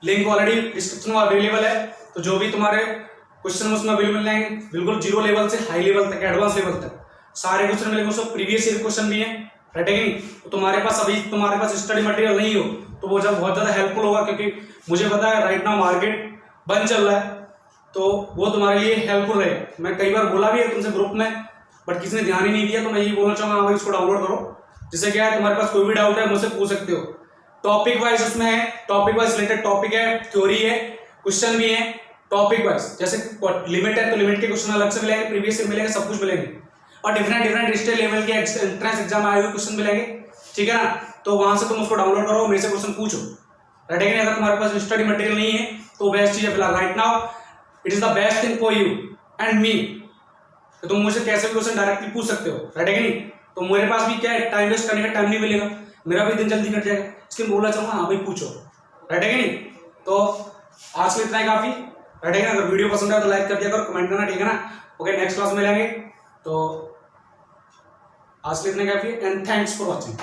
लिंक ऑलरेडी डिस्क्रिप्शन में अवेलेबल है। तो जो भी तुम्हारे क्वेश्चन उसमें अवेलेबल मिल जाएंगे, बिल्कुल जीरो लेवल से हाई लेवल तक, एडवांस लेवल तक सारे क्वेश्चन मिलेंगे। उसमें प्रीवियस ईयर क्वेश्चन भी है, राइट है कि नहीं। तो तुम्हारे पास अभी तुम्हारे पास स्टडी मटेरियल नहीं हो तो वो जब बहुत ज्यादा हेल्पफुल होगा, क्योंकि मुझे पता है राइट नाउ मार्केट बंद चल रहा है, तो वो तुम्हारे लिए हेल्पफुल रहेगा। मैं कई बार बोला भी है तुमसे ग्रुप में, बट किसी ने ध्यान ही नहीं दिया। तो मैं यही बोलना चाहूंगा, भाई इसको डाउनलोड करो, जिससे क्या है तुम्हारे पास कोई भी डाउट है मुझसे पूछ सकते हो। टॉपिक वाइज उसमें है, टॉपिक वाइज रिलेटेड टॉपिक है, थ्योरी है, क्वेश्चन भी है टॉपिक वाइज। जैसे लिमिट है तो लिमिट के क्वेश्चन अलग से मिलेंगे, प्रीवियस ईयर मिलेंगे, सब कुछ मिलेंगे। और डिफरेंट स्टेट लेवल के एंट्रेंस एग्जाम आए हुए क्वेश्चन मिलेंगे, ठीक है ना। तो वहां से तुम उसको डाउनलोड करो, मेरे से क्वेश्चन पूछो, राइट है कि नहीं। अगर तुम्हारे पास स्टडी मटेरियल नहीं है तो बेस्ट चीज है फिलहाल right now, it is the best thing for you and me. तो तुम मुझे कैसे भी क्वेश्चन डायरेक्टली पूछ सकते हो, राइट है कि नहीं। तो मेरे पास भी क्या है, टाइम वेस्ट करने का टाइम नहीं मिलेगा, मेरा भी दिन जल्दी कट जाएगा, इसके बोलना चाहूंगा हाँ भाई पूछो, राइट है कि नहीं। तो आज के इतना ही काफी, राइट है। अगर वीडियो पसंद है तो लाइक कर दिया करो, कमेंट करना, ठीक है ना। ओके, नेक्स्ट क्लास में मिलेंगे। तो आज के इतना काफी, एंड थैंक्स फॉर वॉचिंग।